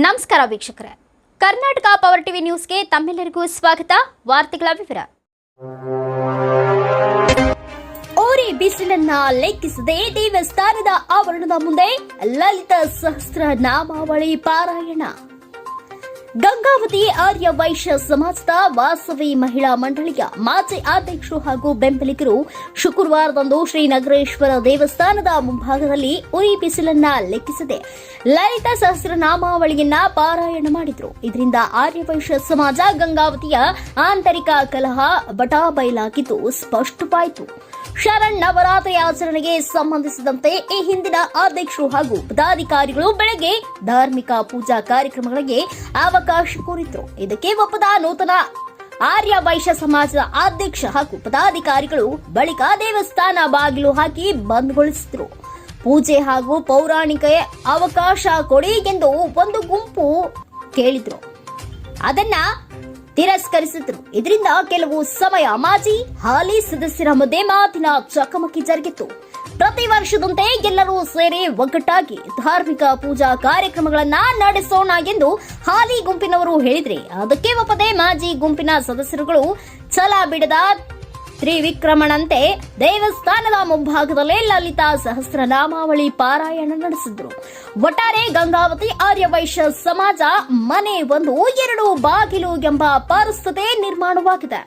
ನಮಸ್ಕಾರ ವೀಕ್ಷಕರೇ, Karnataka power TV ನ್ಯೂಸ್ಗೆ ತಮ್ಮೆಲ್ಲರಿಗೂ ಸ್ವಾಗತ. ವಾರ್ತೆಗಳ ವಿವರ. ಓರಿ ಬಿಸಿಲನ್ನ ಲೆಕ್ಕಿಸದೆ ದೇವಸ್ಥಾನದ ಆವರಣದ ಮುಂದೆ ಲಲಿತ ಸಹಸ್ರನಾಮಾವಳಿ ಪಾರಾಯಣ. ಗಂಗಾವತಿ ಆರ್ಯ ವೈಶ್ಯ ಸಮಾಜದ ವಾಸವಿ ಮಹಿಳಾ ಮಂಡಳಿಯ ಮಾಜಿ ಅಧ್ಯಕ್ಷರು ಹಾಗೂ ಬೆಂಬಲಿಗರು ಶುಕ್ರವಾರದಂದು ಶ್ರೀನಗರೇಶ್ವರ ದೇವಸ್ಥಾನದ ಮುಂಭಾಗದಲ್ಲಿ ಉರಿ ಬಿಸಿಲನ್ನ ಲೆಕ್ಕಿಸದೆ ಲಲಿತ ಸಹಸ್ರನಾಮಾವಳಿಯನ್ನ ಪಾರಾಯಣ ಮಾಡಿದರು. ಇದರಿಂದ ಆರ್ಯ ವೈಶ್ಯ ಸಮಾಜ ಗಂಗಾವತಿಯ ಆಂತರಿಕ ಕಲಹ ಬಟಾಬಯಲಾಗಿದ್ದು ಸ್ಪಷ್ಟವಾಯಿತು. ಶರಣ್ ನವರಾತ್ರಿ ಆಚರಣೆಗೆ ಸಂಬಂಧಿಸಿದಂತೆ ಈ ಹಿಂದಿನ ಅಧ್ಯಕ್ಷರು ಹಾಗೂ ಪದಾಧಿಕಾರಿಗಳು ಬೆಳಗ್ಗೆ ಧಾರ್ಮಿಕ ಪೂಜಾ ಕಾರ್ಯಕ್ರಮಗಳಿಗೆ ಅವಕಾಶ ಕೋರಿದ್ರು. ಇದಕ್ಕೆ ಒಪ್ಪದ ನೂತನ ಆರ್ಯ ವೈಶ್ಯ ಸಮಾಜದ ಅಧ್ಯಕ್ಷ ಹಾಗೂ ಪದಾಧಿಕಾರಿಗಳು ಬಳಿಕ ದೇವಸ್ಥಾನ ಬಾಗಿಲು ಹಾಕಿ ಬಂದ್ಗೊಳಿಸಿದ್ರು. ಪೂಜೆ ಹಾಗೂ ಪೌರಾಣಿಕ ಅವಕಾಶ ಕೊಡಿ ಎಂದು ಒಂದು ಗುಂಪು ಕೇಳಿದ್ರು, ಅದನ್ನ ತಿರಸ್ಕರಿಸಿದ್ರು. ಇದರಿಂದ ಕೆಲವು ಸಮಯ ಮಾಜಿ ಹಾಲಿ ಸದಸ್ಯರ ಮಧ್ಯೆ ಮಾತಿನ ಚಕಮಕಿ ಜರುಗಿತು. ಪ್ರತಿ ವರ್ಷದಂತೆ ಎಲ್ಲರೂ ಸೇರಿ ಒಗ್ಗಟ್ಟಾಗಿ ಧಾರ್ಮಿಕ ಪೂಜಾ ಕಾರ್ಯಕ್ರಮಗಳನ್ನ ನಡೆಸೋಣ ಎಂದು ಹಾಲಿ ಗುಂಪಿನವರು ಹೇಳಿದ್ರೆ, ಅದಕ್ಕೆ ಒಪ್ಪದೆ ಮಾಜಿ ಗುಂಪಿನ ಸದಸ್ಯರುಗಳು ಛಲ ಬಿಡದ ತ್ರಿವಿಕ್ರಮಣಂತೆ ದೇವಸ್ಥಾನದ ಮುಂಭಾಗದಲ್ಲೇ ಲಲಿತಾ ಸಹಸ್ರನಾಮಾವಳಿ ಪಾರಾಯಣ ನಡೆಸಿದ್ರು. ಒಟ್ಟಾರೆ ಗಂಗಾವತಿ ಆರ್ಯ ವೈಶ್ಯ ಸಮಾಜ ಮನೆ ಒಂದು ಎರಡು ಬಾಗಿಲು ಎಂಬ ಪರಿಸ್ಥಿತಿ ನಿರ್ಮಾಣವಾಗಿದೆ.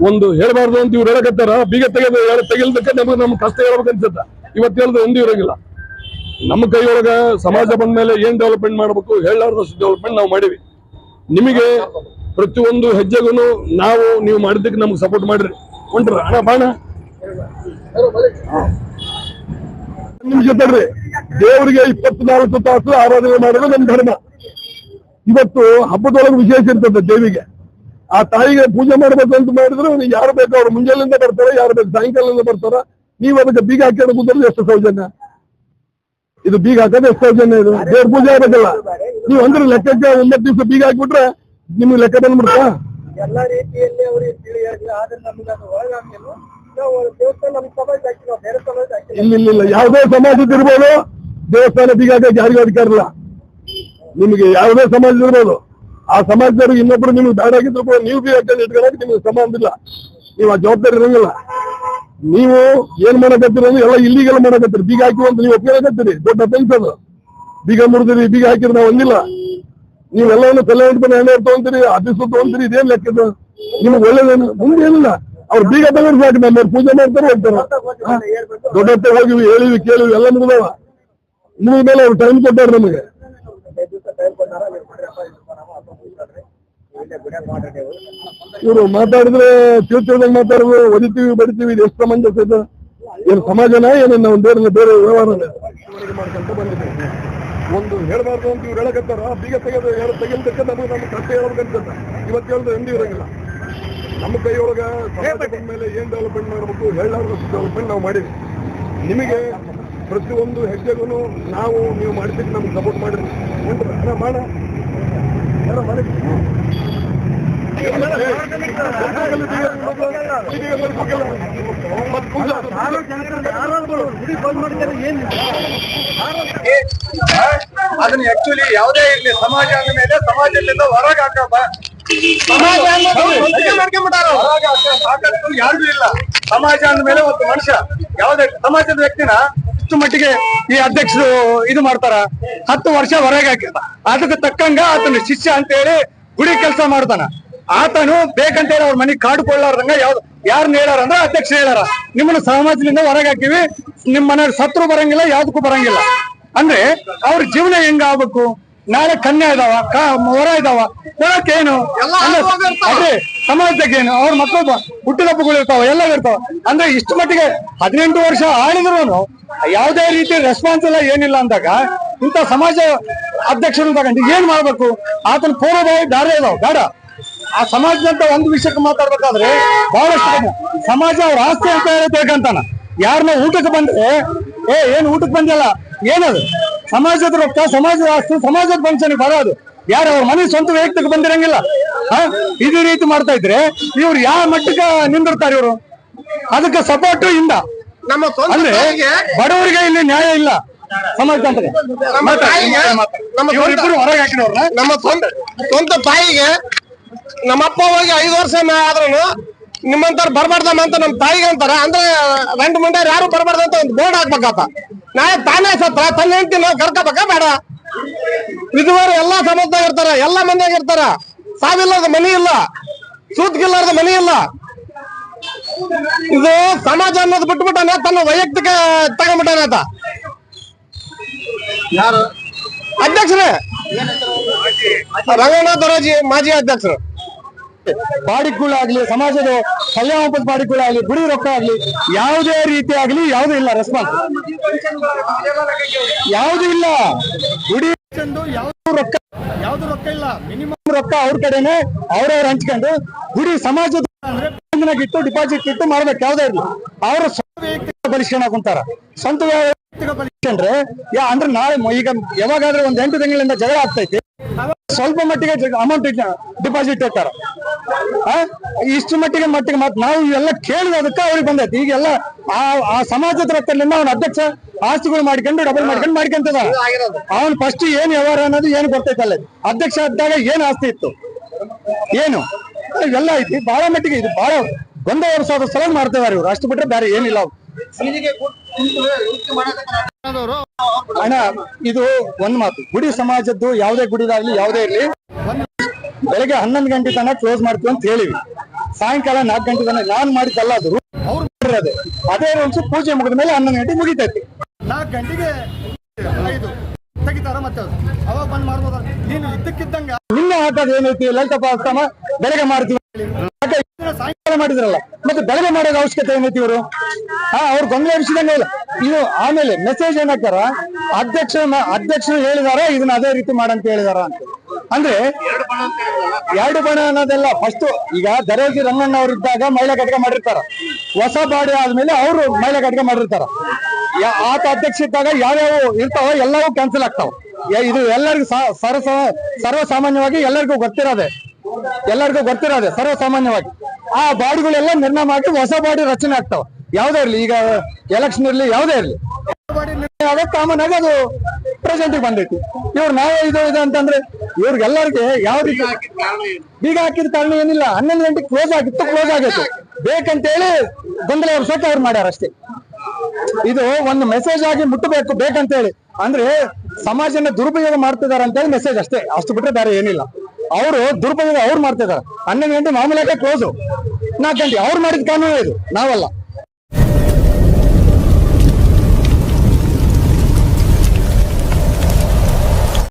ಒಂದು ಹೇಳಬಾರ್ದು ಅಂತ ಇವ್ರು ಹೇಳಕತ್ತಾರ. ಬೀಗ ತೆಗೆಲ್ದಕ್ಕೆ ನಮಗೆ ನಮ್ ಕಷ್ಟ ಹೇಳ್ಬೇಕನ್ಸುತ್ತ. ಇವತ್ತು ಹೇಳ್ದು ಎಂದೂ ಇರಂಗಿಲ್ಲ. ನಮ್ಮ ಕೈಯೊಳಗ ಸಮಾಜ ಬಂದ ಮೇಲೆ ಏನ್ ಡೆವಲಪ್ಮೆಂಟ್ ಮಾಡ್ಬೇಕು ಹೇಳಲಾರ್ದಷ್ಟು ಡೆವಲಪ್ಮೆಂಟ್ ನಾವು ಮಾಡಿವಿ. ನಿಮಗೆ ಪ್ರತಿಯೊಂದು ಹೆಜ್ಜೆಗೂ ನೀವು ಮಾಡಿದ್ದಕ್ಕೆ ನಮ್ಗೆ ಸಪೋರ್ಟ್ ಮಾಡ್ರಿ. ಹೊಂಟ್ರ ಹಣ ಬಾಣ ನಿಮಿಷ ತಡ್ರಿ. ದೇವರಿಗೆ 24 ತಾಸು ಆರಾಧನೆ ಮಾಡೋದು ನಮ್ ಧರ್ಮ. ಇವತ್ತು ಹಬ್ಬದೊಳಗೆ ವಿಶೇಷ ಇರ್ತದೆ. ದೇವಿಗೆ ಆ ತಾಯಿಗೆ ಪೂಜೆ ಮಾಡ್ಬೇಕು ಅಂತ ಮಾಡಿದ್ರೆ ಯಾರು ಬೇಕು ಅವ್ರು ಮುಂಜಾನೆಯಿಂದ ಬರ್ತಾರ, ಯಾರು ಬೇಕು ಸಾಯಂಕಾಲದಿಂದ ಬರ್ತಾರ. ನೀವು ಅದಕ್ಕೆ ಬೀಗ ಹಾಕಿ ಕೂತ್ರೆ ಎಷ್ಟು ಸೌಜನ್ಯ. ಇದು ಬೀಗ ಹಾಕೋದು ಎಷ್ಟು ಸೌಜನ್ಯ. ಇದು ದೇವ್ರ ಪೂಜೆ ಆಗಬೇಕಲ್ಲ. ನೀವು ಅಂದ್ರೆ ಲೆಕ್ಕಕ್ಕೆ 9 ದಿವಸ ಬೀಗ ಹಾಕ್ಬಿಟ್ರೆ ನಿಮ್ಗೆ ಲೆಕ್ಕ ಬಂದ್ಬಿಡ್ತಾ. ಎಲ್ಲಾ ರೀತಿಯಲ್ಲಿ ಅವ್ರಿಗೆ ತಿಳಿಯಾಗಿ ಆದ್ರೆ ನಮ್ಗೆ ಅದು ಒಳಗಾಗಿಲ್ಲ. ದೇವಸ್ಥಾನ ನಮ್ ಸಮಾಜ ಹಾಕಿಲ್ಲ, ಬೇರೆ ಸಮಾಜ ಹಾಕಿಲ್ಲ. ಇಲ್ಲ ಯಾವುದೇ ಸಮಾಜದ ಇರ್ಬೋದು, ದೇವಸ್ಥಾನ ಬೀಗ ಹಾಕಕ್ಕೆ ಯಾರಿಗೂ ಅಧಿಕಾರ ಇಲ್ಲ. ನಿಮ್ಗೆ ಯಾವುದೇ ಸಮಾಜ ಇರ್ಬೋದು, ಆ ಸಮಾಜದವ್ರಿಗೆ ಇನ್ನೊಬ್ರು ನಿಮ್ಗೆ ಬೇಡಾಗಿದ್ರು ಕೂಡ ನೀವು ಬೀಗ ಹಾಕಿ ಇಟ್ಕೊಳಕ್ಕೆ ನಿಮ್ಗೆ ಸಂಬಂಧ ಇಲ್ಲ. ನೀವು ಆ ಜವಾಬ್ದಾರಿ ಇರಂಗಿಲ್ಲ. ನೀವು ಏನ್ ಮಾಡಕತ್ತೀರಿ ಅಂದ್ರೆ ಎಲ್ಲ ಇಲ್ಲಿಗೆಲ್ಲ ಮಾಡಕತ್ತೀರಿ. ಬೀಗ ಹಾಕಿ ಅಂತ ನೀವು ಒಪ್ಪಿಕತ್ತೀರಿ, ದೊಡ್ಡ ಅಫೆನ್ಸ್ ಅದು. ಬೀಗ ಮುರಿದಿರಿ, ಬೀಗ ಹಾಕಿದ್ರೆ ನಾವು ಒಂದಿಲ್ಲ. ನೀವೆಲ್ಲವನ್ನು ತಲೆ ಇಟ್ಕೊಂಡು ಎಣ್ಣೆ ತಗೊಂತೀರಿ, ಆಫೀಸ್ ತಗೊಂತೀರಿ. ಇದೇನ್ ಲೆಕ್ಕದ ನಿಮ್ಗೆ ಒಳ್ಳೇದೇನು? ಮುಂದೆ ಏನಿಲ್ಲ. ಅವ್ರು ಬೀಗ ತಗೊಂಡು ಸಾಕು, ನಮ್ಮ ಪೂಜೆ ಮಾಡ್ತಾರೆ ಹೋಗ್ತಾರೆ. ದೊಡ್ಡ ಹತ್ರ ಹೋಗಿವಿ, ಹೇಳಿವಿ, ಕೇಳಿವಿ, ಎಲ್ಲ ಮುಗಿದವ. ಮುಗಿದ ಮೇಲೆ ಅವ್ರು ಟೈಮ್ ಕೊಟ್ಟಾರ ನಮಗೆ. ಇವರು ಮಾತಾಡಿದ್ರೆ ತಿಳ್ತಿಳ್ದಂಗೆ ಮಾತಾಡಿದ್ರು, ಒದಿತೀವಿ ಬಡಿತೀವಿ. ಇದು ಎಷ್ಟು ಸಮಂಜಸ ಇದೆ? ಏನು ಸಮಾಜನ ಏನು ನಾವು ಬೇರೆ ವ್ಯವಹಾರ ಮಾಡ್ಕೊಂತ ಬಂದಿದ್ದೀವಿ. ಒಂದು ಹೇಳಬಾರ್ದು ಅಂತ ಇವ್ರು ಹೇಳಕತ್ತಾರ. ಬೀಗ ತೆಗೆಲ್ದಕ್ಕೆ ನಮಗೆ ನಮ್ಮ ಕಷ್ಟ ಹೇಳ್ಬೇಕನ್ಸುತ್ತ. ಇವತ್ತು ಹೇಳ್ದು ಎಂದೂ ಇರಂಗಿಲ್ಲ. ನಮ್ಮ ಕೈಯೊಳಗ ಸಮಾಜ ಮೇಲೆ ಏನ್ ಡೆವಲಪ್ಮೆಂಟ್ ಮಾಡಬೇಕು ಹೇಳಲಾರ್ದಷ್ಟು ಡೆವಲಪ್ಮೆಂಟ್ ನಾವು ಮಾಡಿವಿ. ನಿಮಗೆ ಪ್ರತಿಯೊಂದು ಹೆಜ್ಜೆಗೂ ನೀವು ಮಾಡಿದ್ದಕ್ಕೆ ನಮ್ಗೆ ಸಪೋರ್ಟ್ ಮಾಡಿರಿ. ಹೊಂಟ್ರ ಹಣ ಬಾಣ ಅದನ್ನ ಆಕ್ಚುಲಿ ಯಾವುದೇ ಇರ್ಲಿ, ಸಮಾಜ ಅಂದ ಮೇಲೆ ಸಮಾಜದಿಂದ ಹೊರಗೆ ಹಾಕಪ್ಪ. ಸಮಾಜ ಸಾಕಷ್ಟು ಯಾರಿಗೂ ಇಲ್ಲ. ಸಮಾಜ ಅಂದ್ಮೇಲೆ ಒಂದು ಮನುಷ್ಯ ಯಾವುದೇ ಸಮಾಜದ ವ್ಯಕ್ತಿನ ಇಷ್ಟು ಮಟ್ಟಿಗೆ ಈ ಅಧ್ಯಕ್ಷರು ಇದು ಮಾಡ್ತಾರ. 10 ವರ್ಷ ಹೊರಗೆ ಹಾಕಿರ್ತ. ಅದಕ್ಕೆ ತಕ್ಕಂಗ ಆತನ ಶಿಷ್ಯ ಅಂತ ಹೇಳಿ ಗುಡಿ ಕೆಲಸ ಮಾಡ್ತಾನ. ಆತನು ಬೇಕಂತೇಳಿ ಅವ್ರ ಮನೆಗೆ ಕಾಡ್ಕೊಳ್ಳಾರ್ದಂಗ ಯಾರನ್ನ ಹೇಳಾರ ಅಂದ್ರೆ ಅಧ್ಯಕ್ಷ ಹೇಳಾರ, ನಿಮ್ಮನ್ನ ಸಮಾಜದಿಂದ ಹೊರಗೆ ಹಾಕಿವಿ, ನಿಮ್ ಮನೆಯವ್ರ ಸತ್ರು ಬರಂಗಿಲ್ಲ, ಯಾವ್ದಕ್ಕೂ ಬರಂಗಿಲ್ಲ ಅಂದ್ರೆ ಅವ್ರ ಜೀವನ ಹೆಂಗ ಆಗ್ಬೇಕು? ನಾಳೆ ಕನ್ಯಾ ಇದಾವ, ಹೊರ ಇದಾವ, ಕೊಡಕ್ಕೇನು? ಅದೇ ಸಮಾಜದಾಗೇನು? ಅವ್ರ ಮಕ್ಕಳು ಹುಟ್ಟಿದಬ್ಬಗಳು ಇರ್ತಾವ, ಎಲ್ಲ ಇರ್ತಾವ. ಅಂದ್ರೆ ಇಷ್ಟು ಮಟ್ಟಿಗೆ 18 ವರ್ಷ ಆಳಿದ್ರು ಯಾವುದೇ ರೀತಿ ರೆಸ್ಪಾನ್ಸ್ ಇಲ್ಲ, ಏನಿಲ್ಲ ಅಂದಾಗ ಇಂಥ ಸಮಾಜ ಅಧ್ಯಕ್ಷರು ತಗೊಂಡು ಏನ್ ಮಾಡ್ಬೇಕು? ಆತನ ಪೂರ್ವಭಾವಿ ದಾರಿ ಇದಾವ ಬೇಡ. ಆ ಸಮಾಜದಂತ ಒಂದು ವಿಷಯಕ್ಕೆ ಮಾತಾಡ್ಬೇಕಾದ್ರೆ ಬಹಳಷ್ಟು ಸಮಾಜ ಅವ್ರ ಆಸ್ತಿ ಅಂತ ಹೇಳ್ಬೇಕಂತಾನ. ಯಾರನ್ನ ಊಟಕ್ಕೆ ಬಂದ್ರೆ ಏನ್ ಊಟಕ್ಕೆ ಬಂದಿಲ್ಲ, ಏನದು ಸಮಾಜದ ರೊಕ್ಕ, ಸಮಾಜದ ಆಸ್ತಿ, ಸಮಾಜದ ಫಂಕ್ಷನ್ ಬರೋದು. ಯಾರು ಅವ್ರ ಮನೆ ಸ್ವಂತ ವ್ಯಕ್ತಿಗೆ ಬಂದಿರಂಗಿಲ್ಲ. ಇದೇ ರೀತಿ ಮಾಡ್ತಾ ಇದ್ರೆ ಇವ್ರು ಯಾವ ಮಟ್ಟಕ್ಕೆ ನಿಂದಿರ್ತಾರೆ ಇವರು? ಅದಕ್ಕೆ ಸಪೋರ್ಟ್ ಇಂದ ಅಂದ್ರೆ ಬಡವರಿಗೆ ಇಲ್ಲಿ ನ್ಯಾಯ ಇಲ್ಲ ಸಮಾಜ ಅಂತ. ಹೊರಗೆ ಹಾಕಿದವ್ರನ್ನ ನಮ್ಮ ಸ್ವಂತ ತಾಯಿಗೆ ನಮ್ಮಪ್ಪ ಹೋಗಿ 5 ವರ್ಷ ಆದ್ರೂ ನಿಮ್ಮಂತಾರ ಬರ್ಬಾರ್ದಮ್ಮ ಅಂತ ನಮ್ಮ ತಾಯಿಗೆ ಅಂತಾರ. ಅಂದ್ರೆ 2 ಮಂಡ್ಯ ಯಾರು ಬರ್ಬಾರ್ದಂತ ಒಂದು ಬೋರ್ಡ್ ಹಾಕ್ಬೇಕಪ್ಪ. ನಾಳೆ ತಾನೇ ಸತ್ರ ತನ್ನ ಹೆಂಡತಿ ನಾವು ಕರ್ಕೋಬೇಕ ಬೇಡ? ವಿಧವರು ಎಲ್ಲಾ ಸಮಾಜದಾಗ ಇರ್ತಾರ, ಎಲ್ಲಾ ಮಂದಿಯಾಗ ಇರ್ತಾರ. ಸಾವಿಲ್ಲದ ಮನಿ ಇಲ್ಲ, ಸೂತ್ಗಿಲ್ಲಾರ್ದ ಮನಿ ಇಲ್ಲ. ಇದು ಸಮಾಜ ಅನ್ನೋದು ಬಿಟ್ಬಿಟ್ಟಾನ, ತನ್ನ ವೈಯಕ್ತಿಕ ತಗೊಂಡ್ಬಿಟ್ಟಾನ. ಯಾರು ಅಧ್ಯಕ್ಷರೇ ರಂಗನಾಥ್ ದೊರಾಜಿ, ಮಾಜಿ ಅಧ್ಯಕ್ಷರು. ಬಾಡಿಗಳಾಗ್ಲಿ, ಸಮಾಜದ ಕಲ್ಯಾಣ ಬಾಡಿಗಳಾಗ್ಲಿ, ಗುಡಿ ರೊಕ್ಕ ಆಗ್ಲಿ, ಯಾವುದೇ ರೀತಿ ಆಗ್ಲಿ ಯಾವ್ದು ಇಲ್ಲ ರೆಸ್ಪಾನ್ಸ್, ಯಾವ್ದು ಇಲ್ಲ. ಗುಡಿ ಯಾವ್ದು ರೊಕ್ಕ ಇಲ್ಲ. ಮಿನಿಮಮ್ ರೊಕ್ಕ ಅವ್ರ ಕಡೆನೆ ಅವ್ರವ್ರು ಹಂಚ್ಕೊಂಡು ಗುಡಿ ಸಮಾಜದ ಇಟ್ಟು ಡಿಪಾಸಿಟ್ ಇಟ್ಟು ಮಾಡ್ಬೇಕು. ಯಾವ್ದೇ ಇರ್ಲಿ ಅವ್ರ ಸ್ವಂತ ವೈಯಕ್ತಿಕ ಬಲಿಷ್ಠ ಕುಂತಾರ. ಸ್ವಂತ ವೈಯಕ್ತಿಕ ಬಲಿಷ್ಠಂದ್ರೆ ಅಂದ್ರೆ ನಾಳೆ ಈಗ ಯಾವಾಗಾದ್ರೆ 8 ತಿಂಗಳಿಂದ ಜಗಳ ಆಗ್ತೈತಿ, ಸ್ವಲ್ಪ ಮಟ್ಟಿಗೆ ಅಮೌಂಟ್ ಡಿಪಾಸಿಟ್ ಇರ್ತಾರ. ಇಷ್ಟು ಮಟ್ಟಿಗೆ ನಾವು ಇವೆಲ್ಲ ಕೇಳಿದಕ್ಕೆ ಅವ್ರಿಗೆ ಬಂದೈತಿ. ಈಗೆಲ್ಲ ಆ ಸಮಾಜದ ರೊಕ್ಕದಿಂದ ಅವನ ಅಧ್ಯಕ್ಷ ಆಸ್ತಿಗಳು ಮಾಡ್ಕೊಂಡು ಡಬಲ್ ಮಾಡ್ಕೊಂತದ. ಅವನ್ ಫಸ್ಟ್ ಏನ್ ವ್ಯವಹಾರ ಅನ್ನೋದು ಏನು ಗೊತ್ತೈತಲ್ಲ. ಅಧ್ಯಕ್ಷ ಆದಾಗ ಏನ್ ಆಸ್ತಿ ಇತ್ತು, ಏನು ಇವೆಲ್ಲ ಐತಿ. ಬಹಳ ಮಟ್ಟಿಗೆ ಇದು ಬಹಳ 1 ವರ್ಷದ ಸಲ ಮಾಡ್ತಿದಾರೆ ಇವ್ರು. ಅಷ್ಟು ಬಿಟ್ರೆ ಬೇರೆ ಏನಿಲ್ಲ. ಅಣ್ಣ ಇದು ಒಂದ್ ಮಾತು, ಗುಡಿ ಸಮಾಜದ್ದು ಯಾವುದೇ ಗುಡಿದಾಗ್ಲಿ ಯಾವುದೇ ಇರ್ಲಿ ಬೆಳಗ್ಗೆ 11 ಗಂಟೆ ತನಕ ಕ್ಲೋಸ್ ಮಾಡ್ತೀವಿ ಅಂತ ಹೇಳಿವಿ. ಸಾಯಂಕಾಲ 4 ಗಂಟೆ ತನಕ ನಾನ್ ಮಾಡಿದ್ದಲ್ಲ, ಅದು ಅವ್ರು ಮಾಡಿರೋದು. ಅದೇ ರೂಲ್ಸ್ ಪೂಜೆ ಮುಗಿದ ಮೇಲೆ 11 ಗಂಟೆ ಮುಗಿತೈತಿ. 4 ಗಂಟೆಗೆ 5 ತೆಗಿತಾರ, ಮತ್ತೆ ಅವಾಗ ಬಂದ್ ಮಾಡ್ಬೋದ. ನೀನು ಇದ್ದಕ್ಕಿದ್ದಂಗ ನಿನ್ನೆ ಹಾಕೋದು ಏನೈತಿ ಲಲಿತಪಾಸ್ತಮ ಬೆಳಗ್ಗೆ ಮಾಡ್ತೀವಿ, ಸಾಯಂಕಾಲ ಮಾಡಿದ್ರಲ್ಲ, ಮತ್ತೆ ಬೆಳಗ್ಗೆ ಮಾಡೋದು ಅವಶ್ಯಕತೆ ಏನೈತಿ ಇವರು? ಅವ್ರು ಗೊಂದಲ ವಿಷಯದಂಗ ಇಲ್ಲ ಇದು. ಆಮೇಲೆ ಮೆಸೇಜ್ ಏನಾಗ್ತಾರ, ಅಧ್ಯಕ್ಷರು ಹೇಳಿದಾರ ಇದನ್ನ ಅದೇ ರೀತಿ ಮಾಡಂತ ಹೇಳಿದಾರ ಅಂತ. ಅಂದ್ರೆ 2 ಬಣ ಅನ್ನೋದೆಲ್ಲ ಫಸ್ಟ್. ಈಗ ದರೋಜಿ ರಂಗಣ್ಣ ಅವ್ರು ಇದ್ದಾಗ ಮಹಿಳಾ ಘಟಕ ಮಾಡಿರ್ತಾರ, ಹೊಸ ಬಾಡಿ ಆದ್ಮೇಲೆ ಅವರು ಮಹಿಳಾ ಘಟಕ ಮಾಡಿರ್ತಾರ. ಆತ ಅಧ್ಯಕ್ಷ ಇದ್ದಾಗ ಯಾವ್ಯಾವ ಇರ್ತಾವ ಎಲ್ಲವೂ ಕ್ಯಾನ್ಸಲ್ ಆಗ್ತಾವ. ಇದು ಎಲ್ಲರಿಗೂ ಸರ್ವಸಾಮಾನ್ಯವಾಗಿ ಎಲ್ಲರಿಗೂ ಗೊತ್ತಿರೋದೆ ಸರ್ವಸಾಮಾನ್ಯವಾಗಿ. ಆ ಬಾಡಿಗಳೆಲ್ಲ ನಿರ್ಣಯ ಮಾಡಿ ಹೊಸ ಬಾಡಿ ರಚನೆ ಆಗ್ತಾವ. ಯಾವ್ದೇ ಇರ್ಲಿ, ಈಗ ಎಲೆಕ್ಷನ್ ಇರ್ಲಿ, ಯಾವ್ದೇ ಇರ್ಲಿ, ಬಾಡಿ ನಿರ್ಣಯ ಆಗ ಕಾಮನ್ ಆಗಿ ಅದು ಪ್ರೆಸೆಂಟ್ ಬಂದೈತಿ. ಇವ್ರು ನಾವೇ ಇದು ಅಂತಂದ್ರೆ ಇವ್ರಿಗೆಲ್ಲರಿಗೆ ಯಾವ ರೀತಿ ಬೀಗ ಹಾಕಿದ ಕಾರಣ ಏನಿಲ್ಲ. 11 ಗಂಟೆಗೆ ಕ್ಲೋಸ್ ಆಗೈತೆ ಬೇಕಂತೇಳಿ ಗೊಂದಲ ಎಬ್ಸಕ್ಕೆ ಅವ್ರು ಮಾಡ್ಯಾರ ಅಷ್ಟೇ. ಇದು ಒಂದು ಮೆಸೇಜ್ ಆಗಿ ಮುಟ್ಟಬೇಕು ಬೇಕಂತೇಳಿ. ಅಂದ್ರೆ ಸಮಾಜನ ದುರುಪಯೋಗ ಮಾಡ್ತಿದಾರ ಅಂತೇಳಿ ಮೆಸೇಜ್ ಅಷ್ಟೇ, ಅಷ್ಟು ಬಿಟ್ರೆ ಬೇರೆ ಏನಿಲ್ಲ. ಅವರು ದುರುಪಯೋಗ ಅವ್ರು ಮಾಡ್ತಿದಾರೆ. 11 ಗಂಟೆ ಮಾಮೂಲಾಗೆ ಕ್ಲೋಸು, 4 ಗಂಟೆ ಅವ್ರು ಮಾಡಿದ ಕಾನೂನು ಇದು, ನಾವಲ್ಲ.